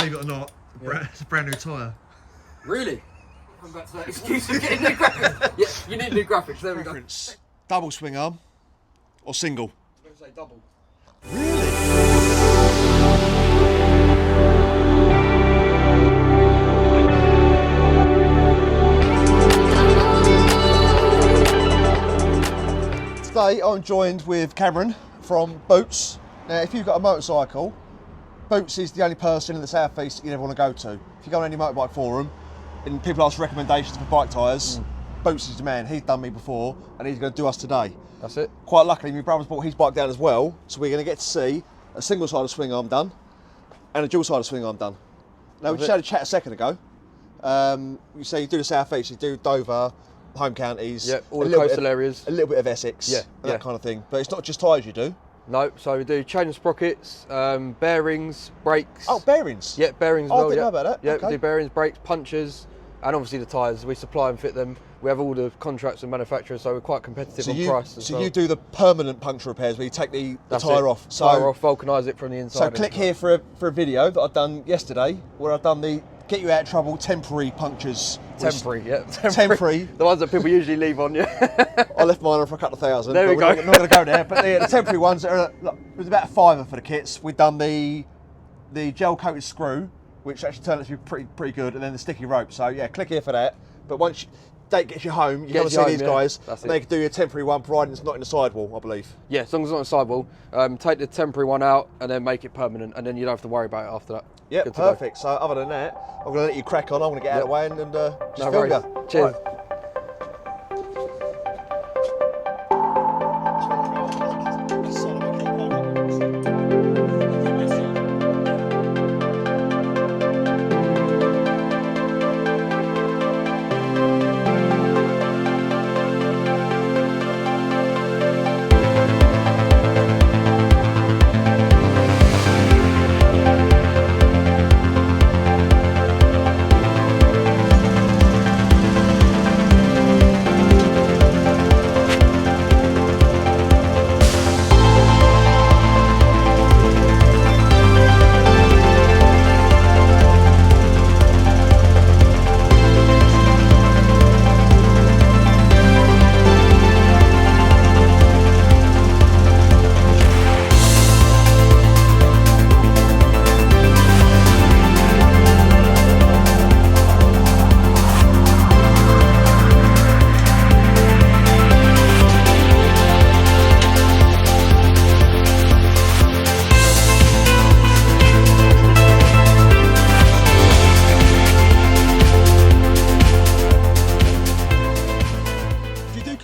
believe it or not, it's a brand new tyre. Really? Come back to that excuse of getting new graphics. Yeah, you need new graphics. There we go. Double swing arm or single? I'm going to say double. Today I'm joined with Cameron from Boots. Now if you've got a motorcycle, Boots is the only person in the South East that you never want to go to. If you go on any motorbike forum and people ask for recommendations for bike tyres, Boots is the man. He's done me before and he's going to do us today. That's it. Quite luckily my brother's brought his bike down as well, so we're going to get to see a single sided swing arm done and a dual sided swing arm done. Now we just had a chat a second ago. You say you do the South East, you do Dover, home counties, all the coastal areas, a little bit of Essex, and that kind of thing. But it's not just tyres you do. No, so we do chain and sprockets, bearings, brakes. Oh, bearings? Yeah, bearings as I well. didn't know about that. Yeah, Okay. we do bearings, brakes, punches, and obviously the tyres. We supply and fit them. We have all the contracts with manufacturers, so we're quite competitive on price as well. So you do the permanent puncture repairs where you take the tyre off. So, tyre off, vulcanise it from the inside. So click here for a video that I've done yesterday where I've done the get you out of trouble temporary punctures. Temporary. Temporary. The ones that people usually leave on, I left mine on for a couple of thousand. There we go. We're not going to go there. But the temporary ones, look, it was about £5 for the kits. We've done the gel coated screw, which actually turned out to be pretty good, and then the sticky rope. So yeah, click here for that. But once date gets you home, you come and see these guys, and they can do your temporary one, providing it's not in the sidewall, I believe. Yeah, as long as it's not in the sidewall. Take the temporary one out and then make it permanent, and then you don't have to worry about it after that. Yeah, perfect. So other than that, I'm going to let you crack on. I'm going to get out of the way and just film you. Cheers. Right.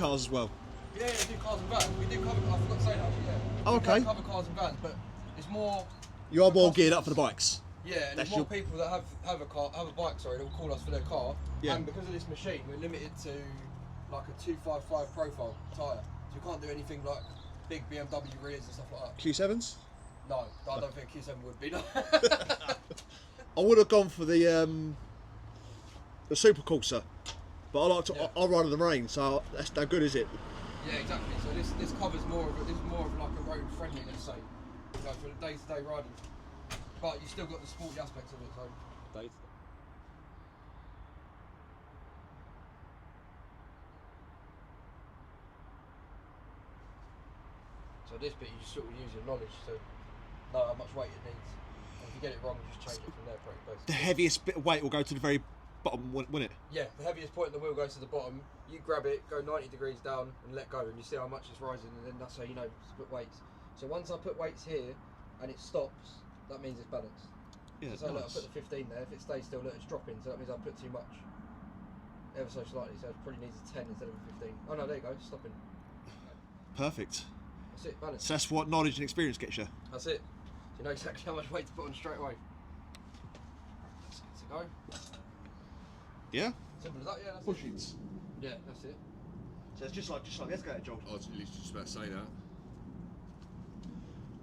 As well. Yeah, we do cars and vans. We do cover. I forgot to say that. Yeah. Oh, okay. We cover cars and vans, but it's more. You are more geared up for the bikes. Yeah, and there's more people that have a bike. Sorry, they'll call us for their car. Yeah. And because of this machine, we're limited to like a 255 profile tyre, so we can't do anything like big BMW rears and stuff like that. Q7s? No, I don't think Q7 would be. No. I would have gone for the Super Corsa. But I like to. I ride in the rain, so that's no good, is it? Yeah, exactly. So this covers more of like a road friendly, let's say, for the day-to-day riding. But you still got the sporty aspects of it. So. So this bit you just sort of use your knowledge to know how much weight it needs. And if you get it wrong, you just change it from there, pretty close. The heaviest bit of weight will go to the very bottom, wouldn't it? Yeah, the heaviest point of the wheel goes to the bottom. You grab it, go 90 degrees down and let go, and you see how much it's rising, and then that's how you know to put weights. So once I put weights here and it stops, that means it's balanced. Yeah, so nice. look, I put the 15 there. If it stays still, look, it's dropping, so that means I put too much. Ever so slightly, so it probably needs a 10 instead of a 15. Oh no, there you go, stopping. Perfect. That's it, balance. So that's what knowledge and experience gets you. That's it. So you know exactly how much weight to put on straight away. That's good to go. Yeah? Simple as that, yeah, that's Push-ins. Yeah, that's it. So it's just like the escalator job. I was literally just about to say that.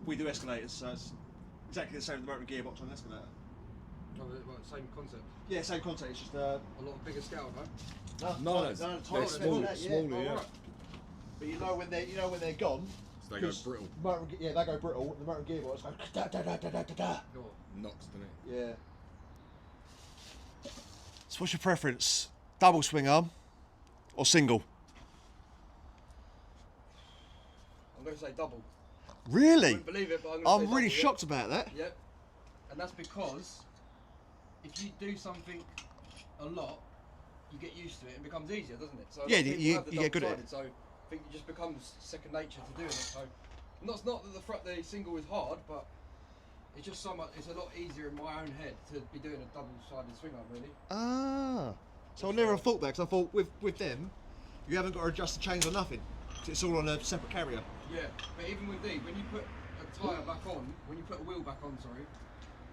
We do escalators, so it's exactly the same with the motor and gearbox on an escalator. Oh, well, same concept. Yeah, same concept, it's just a lot bigger scale, no? No, they're smaller, yeah. But you know when they're gone. So they go brittle. They go brittle. The motor and gearbox go da da da da da da da. Knocks, doesn't it? Yeah. So what's your preference? Double swing arm or single? I'm going to say double. Really? I wouldn't believe it, but I'm I'm really shocked about that. Yep. And that's because if you do something a lot, you get used to it and it becomes easier, doesn't it? So Yeah, you get good at it. So I think it just becomes second nature to doing it. So not that the single is hard, but it's just so much. It's a lot easier in my own head to be doing a double-sided swing arm, really. Ah. So I never have thought that, because I thought with them, you haven't got to adjust the chains or nothing. It's all on a separate carrier. Yeah, but even with these, when you put a tyre back on, when you put a wheel back on, sorry,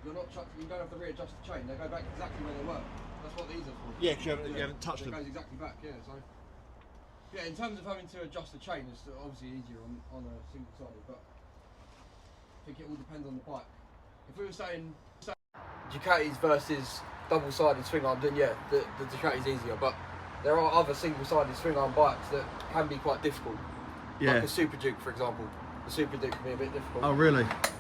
you don't have to readjust the chain. They go back exactly where they were. That's what these are for. Yeah, because you haven't touched them. It goes exactly back. Yeah, so yeah, in terms of having to adjust the chain, it's obviously easier on a single-sided, but I think it all depends on the bike. If we were saying Ducatis versus double-sided swing arm, then yeah, the Ducati's easier. But there are other single-sided swing arm bikes that can be quite difficult. Yeah. Like a Super Duke, for example. The Super Duke can be a bit difficult. Oh, really? Right.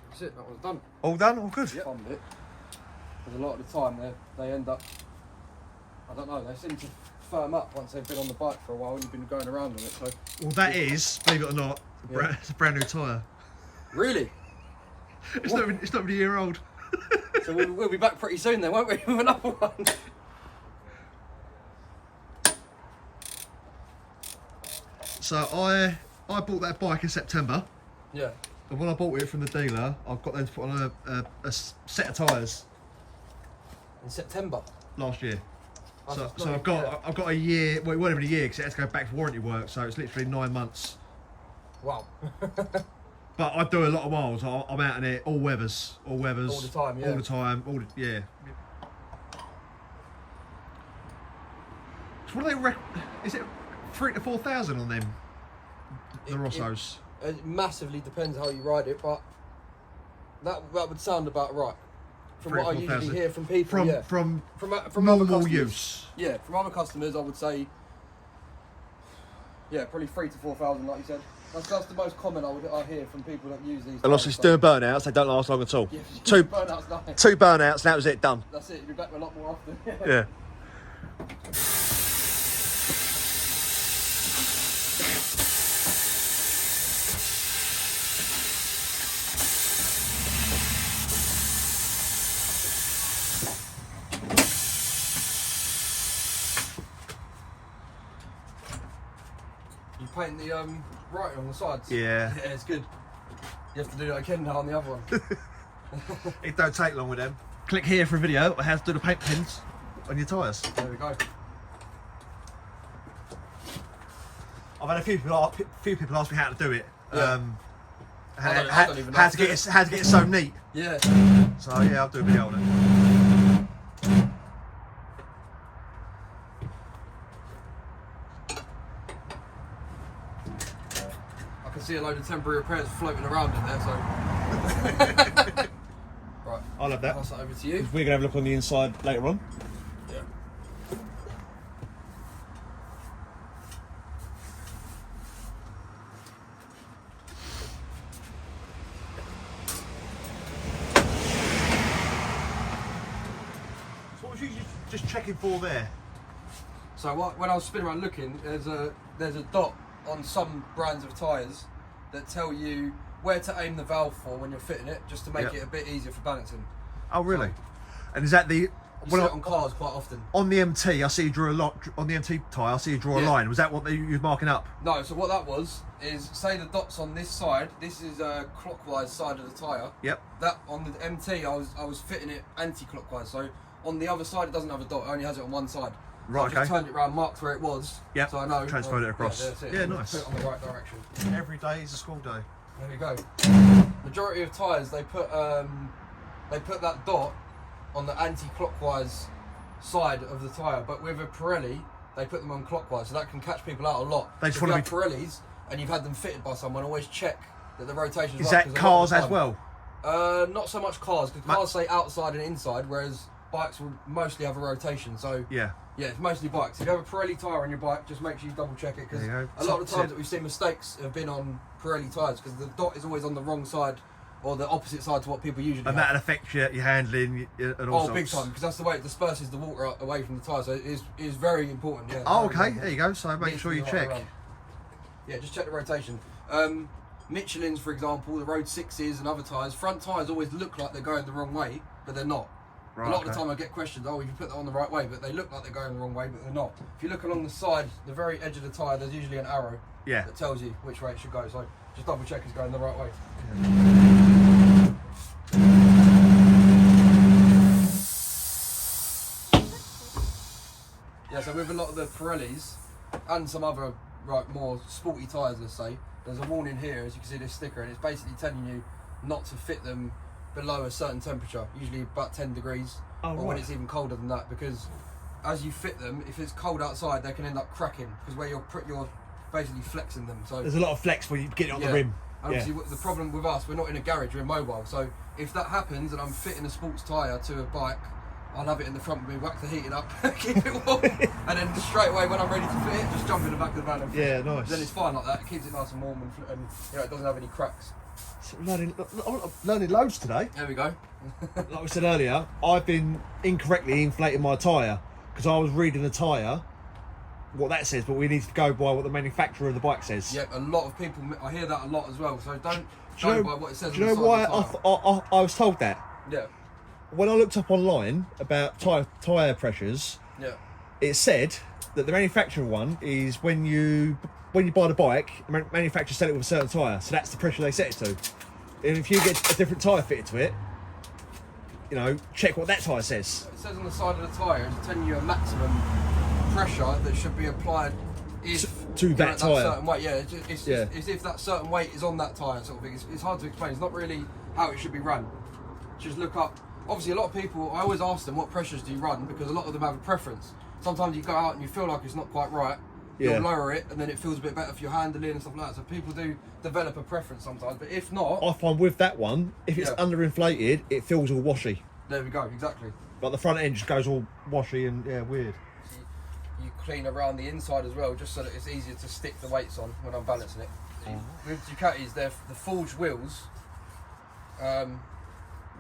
That's it, that was done. All done? All good? Yep. Fun bit. Because a lot of the time they end up, I don't know, they seem to firm up once they've been on the bike for a while and you've been going around on it. So Well, that is, believe it or not, it's a brand new tyre. really, It's not even a year old. so we'll be back pretty soon then, won't we, with another one? So I bought that bike in September, Yeah. and when I bought it from the dealer, I've got them to put on a set of tyres In September. last year. So That's I've got a year. Well, it wasn't even a year because it has to go back for warranty work. So it's literally 9 months. Wow. But I do a lot of miles. I'm out in it all weathers. All the time, yeah. All the time. Yeah. So what do they is it 3,000 to 4,000 on them? The Rossos. It massively depends how you ride it, but that would sound about right. From what I usually hear from people, from other normal customers. use. Yeah, from other customers, I would say, yeah, probably 3,000 to 4,000, like you said. That's the most common I hear from people that use these. And obviously, doing burnouts, they don't last long at all. Yeah, two burnouts, nice. 2 burnouts, and that was it, done. That's it. You'll be back a lot more often. Yeah. You paint the writing on the sides. Yeah. Yeah, it's good. You have to do that again now on the other one. It don't take long with them. Click here for a video on how to do the paint pins on your tyres. There we go. I've had a few people ask me how to do it. Yeah. How to get it so neat. Yeah. So yeah, I'll do a video on it. I can see a load of temporary repairs floating around in there, so. Right. I'll have that. Pass that over to you. We're gonna have a look on the inside later on. Yeah. So what was you just checking for there? So when I was spinning around looking, there's a dot on some brands of tyres that tell you where to aim the valve for when you're fitting it, just to make it a bit easier for balancing. Oh really? And is that the You see it on cars quite often. on the MT? I see you drew a lot on the MT tyre. I see you draw a line. Was that what you was marking up? No, so what that was is, say the dot's on this side. This is a clockwise side of the tyre. Yep. That on the MT, I was fitting it anti-clockwise. So on the other side, it doesn't have a dot. It only has it on one side. Right. So I just turned it around, marked where it was. Yep. So I know. Transferred it across. Yeah, that's it. Yeah, And nice. Put it on the right direction. Every day is a school day. There we go. Majority of tyres, they put that dot on the anti-clockwise side of the tyre, but with a Pirelli, they put them on clockwise, so that can catch people out a lot. They just if you want have Pirellis and you've had them fitted by someone, always check that the rotation Is that right, cars as well? Not so much cars, because cars say outside and inside, whereas bikes will mostly have a rotation. So yeah, it's mostly bikes. If you have a Pirelli tyre on your bike, just make sure you double check it, because a lot of the times that we've seen mistakes have been on Pirelli tyres, because the dot is always on the wrong side or the opposite side to what people usually have. And that'll affect your handling and all sorts. Big time, because that's the way it disperses the water away from the tyre, so it is very important. Yeah. Oh, okay, there you go. So make sure you check. Yeah, just check the rotation. Michelin's, for example, the Road 6s and other tyres, front tyres always look like they're going the wrong way, but they're not. Right, a lot of the time I get questions, oh, you put that on the right way, but they look like they're going the wrong way, but they're not. If you look along the side, the very edge of the tyre, there's usually an arrow that tells you which way it should go, so just double check it's going the right way. Yeah, so with a lot of the Pirellis and some other more sporty tyres, let's say, there's a warning here, as you can see this sticker, and it's basically telling you not to fit them below a certain temperature, usually about 10 degrees, or when it's even colder than that, because as you fit them, if it's cold outside, they can end up cracking, because where you're basically flexing them. So there's a lot of flex when you get it on the rim. And obviously, the problem with us, we're not in a garage, we're mobile, so if that happens and I'm fitting a sports tyre to a bike, I'll have it in the front with me, whack the heating up, keep it warm, and then straight away when I'm ready to fit it, just jump in the back of the van and fit it. Nice. Then it's fine like that, it keeps it nice and warm, and it doesn't have any cracks. So learning loads today. There we go. Like we said earlier, I've been incorrectly inflating my tyre, because I was reading the tyre, what that says, but we need to go by what the manufacturer of the bike says. Yeah, a lot of people, I hear that a lot as well, so don't go by what it says. Do you know why I was told that? Yeah. When I looked up online about tyre pressures, it said that the manufacturer one is when you buy the bike, the manufacturer set it with a certain tyre, so that's the pressure they set it to. And if you get a different tyre fitted to it, check what that tyre says. It says on the side of the tyre, it's telling you a maximum pressure that should be applied to that tyre. Certain weight. Yeah, it's if that certain weight is on that tyre, sort of thing. It's hard to explain. It's not really how it should be run. Just look up. Obviously, a lot of people, I always ask them what pressures do you run, because a lot of them have a preference. Sometimes you go out and you feel like it's not quite right, you'll lower it, and then it feels a bit better for your handling and stuff like that. So people do develop a preference sometimes, but if not... I find with that one, if it's underinflated, it feels all washy. There we go, exactly. Like the front end just goes all washy and, weird. You clean around the inside as well, just so that it's easier to stick the weights on when I'm balancing it. With Ducatis, the forged wheels...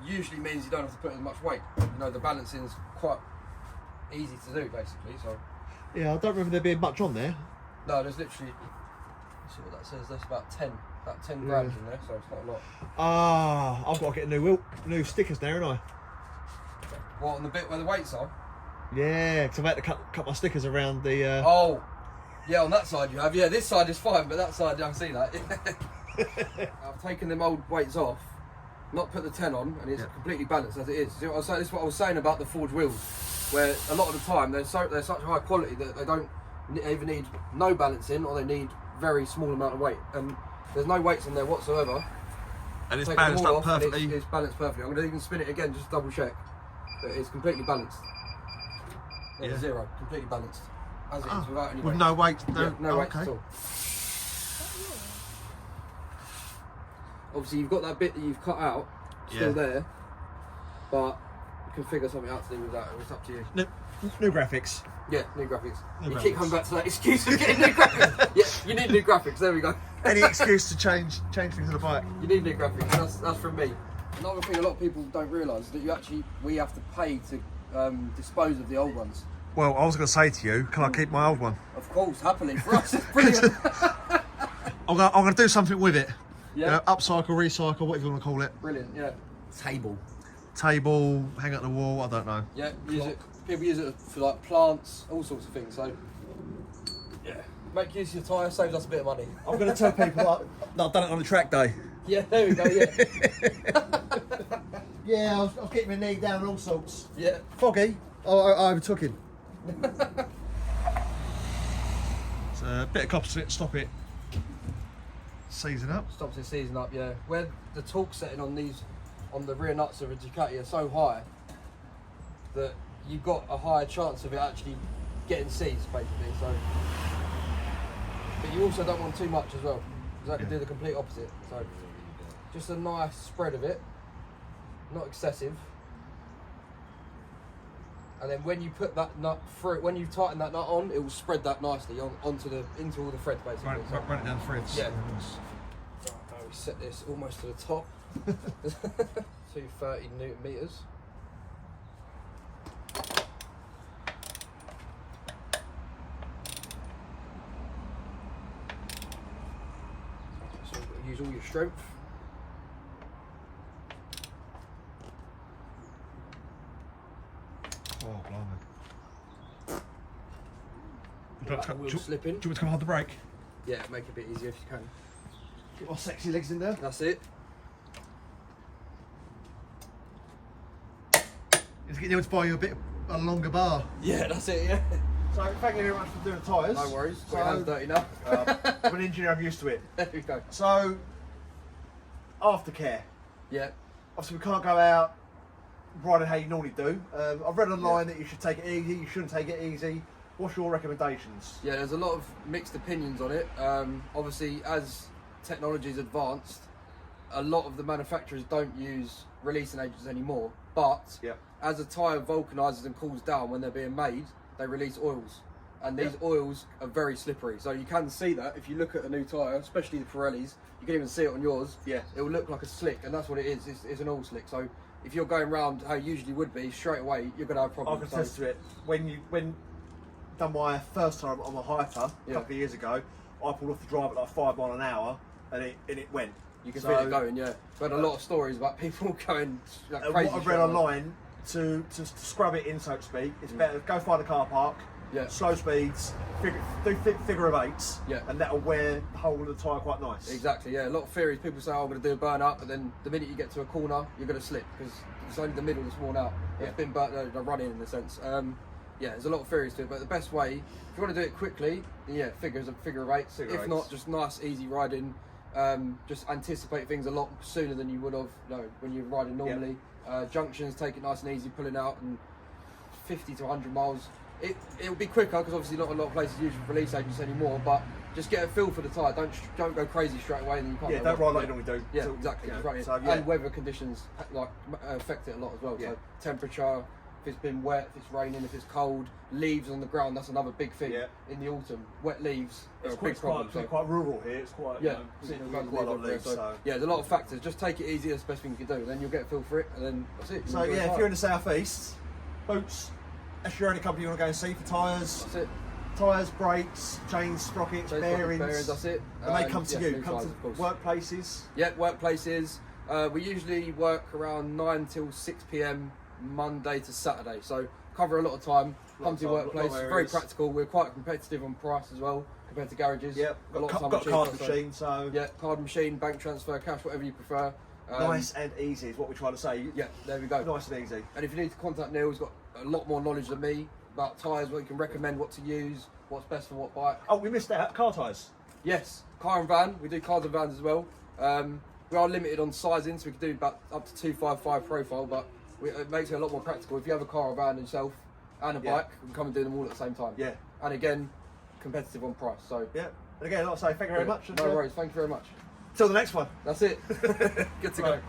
usually means you don't have to put as much weight. The balancing's quite easy to do, basically. So yeah, I don't remember there being much on there. No, there's literally, let's see what that says, there's about 10 grams in there, so it's not a lot. I've got to get new stickers now, haven't I? What, on the bit where the weights are? Yeah, because I've had to cut my stickers around the... Oh, yeah, on that side you have. Yeah, this side is fine, but that side, I see that. I've taken them old weights off, not put the 10 on, and it's completely balanced as it is. See what I was saying? This is what I was saying about the forged wheels, where a lot of the time they're such high quality that they don't either need no balancing or they need very small amount of weight. And there's no weights on there whatsoever. And it's balanced up perfectly. It's balanced perfectly. I'm going to even spin it again, just double check. But it's completely balanced. There's zero, completely balanced. As it is, without any weight. With no weight? No weight at all. Obviously, you've got that bit that you've cut out still there, but you can figure something out to do with that. It's up to you. New graphics. Yeah, new graphics. You keep coming back to that excuse of getting new graphics. Yeah, you need new graphics. There we go. Any excuse to change things on the bike. You need new graphics. That's from me. Another thing a lot of people don't realise is that we have to pay to dispose of the old ones. Well, I was going to say to you, can I keep my old one? Of course, happily. For us, it's brilliant. I'm going to do something with it. Yeah. Upcycle, recycle, whatever you want to call it. Brilliant, yeah. Table, hang out the wall, I don't know. Yeah, people use it for like plants, all sorts of things, so yeah. Make use of your tyre, saves us a bit of money. I'm going to tell people that I've done it on the track day. Yeah, there we go, yeah. Yeah, I was getting my knee down and all sorts. Yeah. Foggy, I overtook him. So a bit of composite, stop it. Season up. Stops it season up, yeah. Where the torque setting on the rear nuts of a Ducati are so high that you've got a higher chance of it actually getting seized, basically. So, but you also don't want too much as well, because that can do the complete opposite. So, just a nice spread of it. not excessive. And then when you put that nut through, when you tighten that nut on, it will spread that nicely into all the threads basically. Run it down threads. Yeah. Right, now we set this almost to the top. 230 Newton meters. So you've got to use all your strength. Oh, blimey. Wheel slip in. Do you want to come hold the brake? Yeah, make it a bit easier if you can. Get my sexy legs in there. That's it. It's getting able to buy you a longer bar. Yeah, that's it, yeah. So thank you very much for doing the tyres. No worries, got your hands dirty now. I'm an engineer, I'm used to it. There we go. So, aftercare. Yeah. Obviously we can't go out riding how you normally do. I've read online that you should take it easy, you shouldn't take it easy. What's your recommendations? Yeah, there's a lot of mixed opinions on it. Obviously, as technology's advanced, a lot of the manufacturers don't use releasing agents anymore. But as a tyre vulcanises and cools down when they're being made, they release oils. And these oils are very slippery. So you can see that if you look at a new tyre, especially the Pirellis, you can even see it on yours. Yeah. It will look like a slick, and that's what it is. It's an oil slick. So if you're going round how you usually would be, straight away, you're going to have problems. I can attest to it. When done my first time on my hyper a couple of years ago, I pulled off the drive at like 5 miles an hour, and it went. You can feel it going, yeah. We've had a lot of stories about people going like crazy. What I've read online, to scrub it in, so to speak, it's better go find a car park, slow speeds, do figure of eights, and that'll wear the whole of the tyre quite nice. Exactly, yeah. A lot of theories, people say, oh, I'm going to do a burn up, but then the minute you get to a corner, you're going to slip because it's only the middle that's worn out. It's been burnt, running in a sense. Yeah, there's a lot of theories to it, but the best way, if you want to do it quickly, then figure of eights. If not, just nice, easy riding. Just anticipate things a lot sooner than you would have when you're riding normally. Junctions, take it nice and easy, pulling out, and 50 to 100 miles. It'll be quicker because obviously not a lot of places use release agents anymore, but just get a feel for the tyre. Don't go crazy straight away, and you can't. Yeah, don't ride like you normally do. Yeah, exactly. And weather conditions affect it a lot as well. So temperature. If it's been wet, if it's raining, if it's cold, leaves on the ground, that's another big thing in the autumn. Wet leaves are a big problem. It's quite rural here, it's quite, quite a lot of leaves. So. Yeah, there's a lot of factors. Just take it easy, that's the best thing you can do. Then you'll get a feel for it, and then that's it. So yeah, if you're in the southeast, Boots, that's your only company you want to go and see for tyres. That's it. Tyres, brakes, chains, sprockets, bearings. That's it. And they come to you, come to workplaces. Yeah, workplaces. We usually work around 9 till 6 p.m. Monday to Saturday, so cover a lot of time. Come to your workplace, very practical. We're quite competitive on price as well compared to garages. Yeah, got a card machine, so yeah, card machine, bank transfer, cash, whatever you prefer. Nice and easy is what we're trying to say. Yeah, there we go. Nice and easy. And if you need to contact Neil, he's got a lot more knowledge than me about tyres. What he can recommend, what to use, what's best for what bike. Oh, we missed out. Car tyres. Yes, car and van. We do cars and vans as well. We are limited on sizing, so we can do about up to 255 profile, but it makes it a lot more practical. If you have a car or van yourself and a bike, we can come and do them all at the same time. Yeah. And again, competitive on price. So yeah. And again, like I say, thank you very much. No worries. Thank you very much. Till the next one. That's it. Good to go.